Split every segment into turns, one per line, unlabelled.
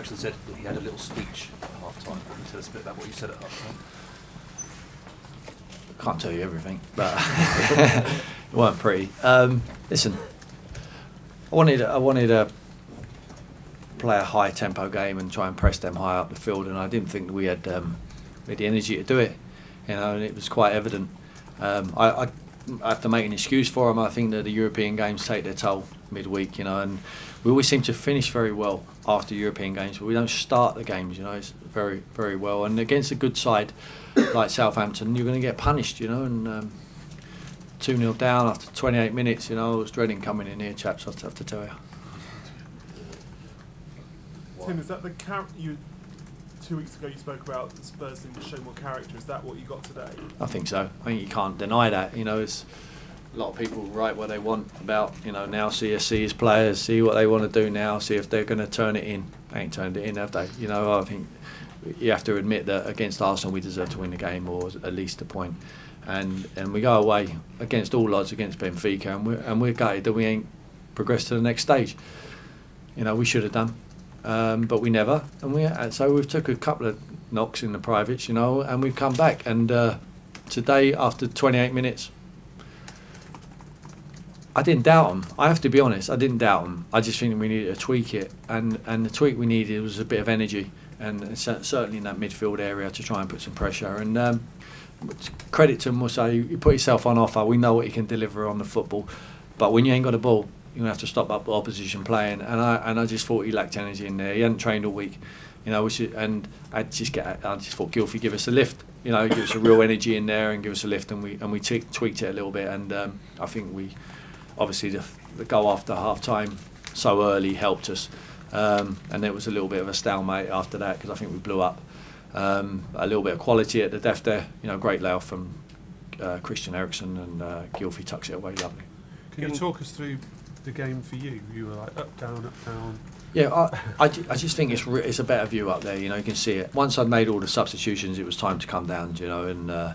Eriksson said that he had a little speech at half-time. Can you tell us a bit about what you said at half-time?
I can't tell you everything, but it weren't pretty. Listen, I wanted to play a high-tempo game and try and press them high up the field, and I didn't think that we had the energy to do it. You know, and it was quite evident. I have to make an excuse for them. I think that the European games take their toll midweek, you know, and we always seem to finish very well after European games, but we don't start the games, you know, it's very, very well. And against a good side like Southampton, you're going to get punished, you know, and 2-0 down after 28 minutes, you know, I was dreading coming in here, chaps, I have to tell you.
Tim, is that the character you... 2 weeks ago you spoke about the Spurs need to show more character. Is that what you got today?
I think so. I think you can't deny that. You know, it's a lot of people write what they want about, you know, now see his players, see what they want to do now, see if they're going to turn it in. They ain't turned it in, have they? You know, I think you have to admit that against Arsenal we deserve to win the game, or at least a point. And we go away against all odds against Benfica, and we're gutted that we ain't progressed to the next stage. You know, we should have done. But we never, and so we've took a couple of knocks in the privates, you know, and we've come back. And today, after 28 minutes, I didn't doubt them. I have to be honest, I didn't doubt them. I just think we needed to tweak it, and the tweak we needed was a bit of energy, and certainly in that midfield area to try and put some pressure. And credit to him, will say you put yourself on offer. We know what you can deliver on the football, but when you ain't got a ball, you're going to have to stop up the opposition playing, and I just thought he lacked energy in there. He hadn't trained all week, you know. And I just thought Gylfi give us a lift, you know, give us a real energy in there and give us a lift, and we tweaked it a little bit. And I think we obviously the goal after half time so early helped us, and there was a little bit of a stalemate after that because I think we blew up. A little bit of quality at the depth there, you know, great layoff from Christian Eriksen, and Gylfi tucks it away lovely.
Can you talk us through the game for you? You were like up, down, up, down.
Yeah, I just think it's a better view up there. You know, you can see it. Once I'd made all the substitutions, it was time to come down. You know,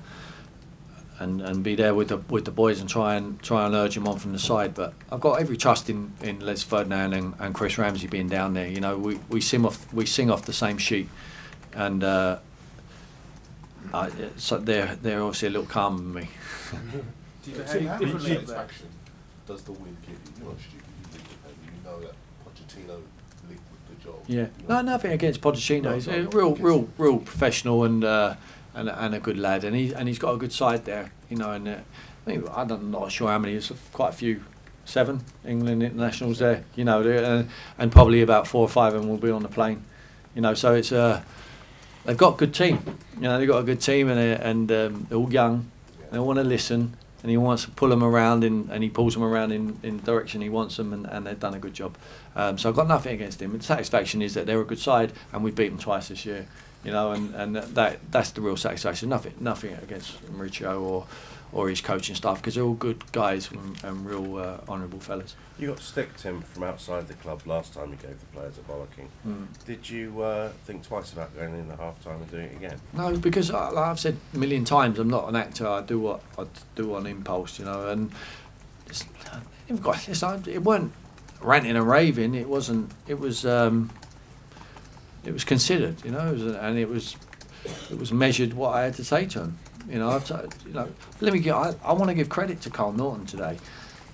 and be there with the boys and try and urge them on from the side. But I've got every trust in Les Ferdinand and Chris Ramsey being down there. You know, we sing off the same sheet, and so they're obviously a little calmer than me.
Do you behave differently there? Does the win give you? You're not stupid. You know that Pochettino linked with the job.
Yeah, no, nothing against Pochettino. He's a real professional and a good lad, and he's got a good side there. You know, and I'm not sure how many. There's quite a few, 7 England internationals there. You know, and probably about 4 or 5 of them will be on the plane. You know, so it's they've got a good team. You know, they've got a good team, and they're all young. They want to listen. And he wants to pull them around, and he pulls them around in the direction he wants them, and they've done a good job. So I've got nothing against him. The satisfaction is that they're a good side, and we've beat them twice this year. You know, and that's the real satisfaction. Nothing against Mauricio or his coaching staff, because they're all good guys and real honourable fellas.
You got stick, Tim, from outside the club last time you gave the players a bollocking. Did you think twice about going in at half time and doing it again?
No, because like I've said a million times, I'm not an actor. I do what I do on impulse, you know. And it weren't ranting and raving. It wasn't. It was considered, you know, and it was measured what I had to say to him. You know, I want to give credit to Carl Norton today,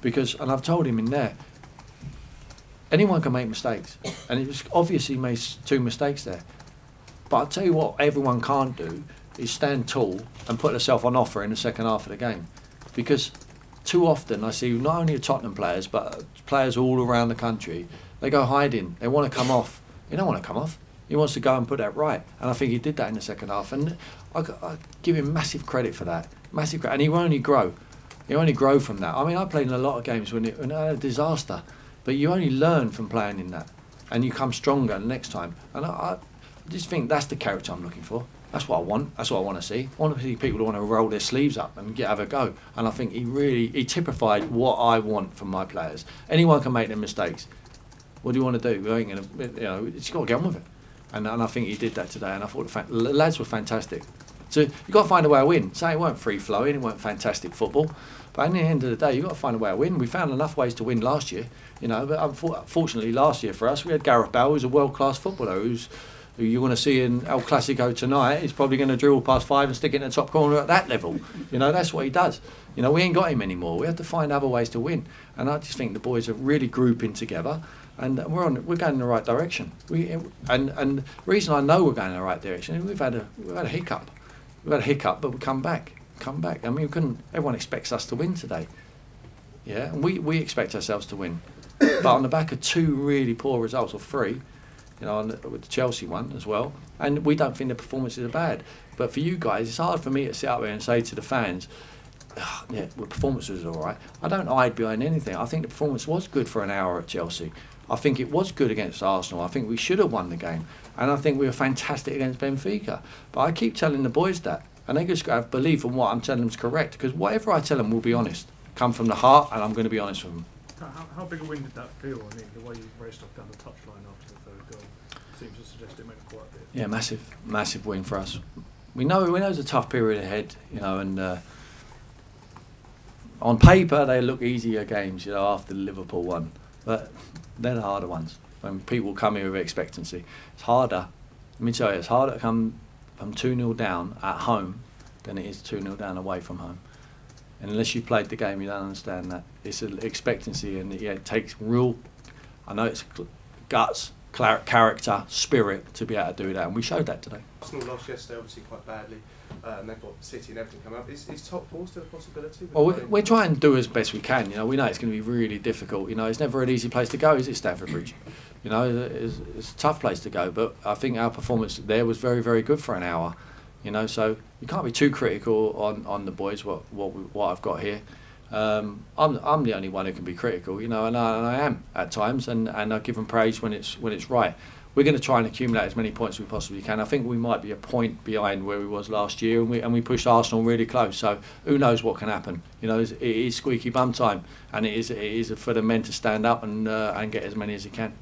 and I've told him in there, anyone can make mistakes, and it was obvious he made 2 mistakes there. But I'll tell you what, everyone can't do is stand tall and put themselves on offer in the second half of the game, because too often I see not only the Tottenham players but players all around the country, they go hiding. They want to come off. He don't want to come off. He wants to go and put that right, and I think he did that in the second half. And I give him massive credit for that, massive credit. And he will only grow. He only grow from that. I mean, I played in a lot of games when it had a disaster, but you only learn from playing in that, and you come stronger the next time. And I just think that's the character I'm looking for. That's what I want. That's what I want to see. I want to see people who want to roll their sleeves up and have a go. And I think he typified what I want from my players. Anyone can make their mistakes. What do you want to do? We ain't gonna, you know, it's got to get on with it. And I think he did that today. And I thought the lads were fantastic. So you've got to find a way to win. So it weren't free flowing, it weren't fantastic football, but at the end of the day, you've got to find a way to win. We found enough ways to win last year, you know. But unfortunately, last year for us, we had Gareth Bale, who's a world-class footballer, who you want to see in El Clasico tonight. He's probably going to dribble past 5 and stick it in the top corner at that level. You know, that's what he does. You know, we ain't got him anymore. We have to find other ways to win. And I just think the boys are really grouping together, and we're going in the right direction. And the reason I know we're going in the right direction, we've had a hiccup. We've had a hiccup, but we come back. I mean, everyone expects us to win today. Yeah, and we expect ourselves to win. But on the back of 2 really poor results, or 3, you know, with the Chelsea one as well, and we don't think the performances are bad. But for you guys, it's hard for me to sit up there and say to the fans, oh, yeah, the performance was all right. I don't hide behind anything. I think the performance was good for an hour at Chelsea. I think it was good against Arsenal. I think we should have won the game. And I think we were fantastic against Benfica. But I keep telling the boys that. And they just have belief in what I'm telling them is correct. Because whatever I tell them will be honest. Come from the heart, and I'm going to be honest with them.
How big a win did that feel? I mean, the way you raced off down the touchline after the 3rd goal seems to suggest it meant quite a bit.
Yeah, massive win for us. We know it's a tough period ahead, you know, and on paper they look easier games, you know, after the Liverpool one. But they're the harder ones. When people come here with expectancy, it's harder. Let me tell you, it's harder to come from 2-0 down at home than it is 2-0 down away from home. And unless you played the game, you don't understand that. It's an expectancy, and yeah, it takes real, I know it's guts, character, spirit to be able to do that, and we showed that today.
Arsenal lost yesterday, obviously quite badly, and they've got City and everything coming up. Is top 4 still a possibility?
Well, we're trying to do as best we can. You know, we know it's going to be really difficult. You know, it's never an easy place to go, is it, Stamford Bridge? You know, it's a tough place to go, but I think our performance there was very, very good for an hour. You know, so you can't be too critical on the boys. What I've got here, I'm the only one who can be critical. You know, and I am at times, and I give them praise when it's right. We're going to try and accumulate as many points as we possibly can. I think we might be a point behind where we was last year, and we pushed Arsenal really close. So who knows what can happen? You know, it is squeaky bum time, and it is for the men to stand up and get as many as they can.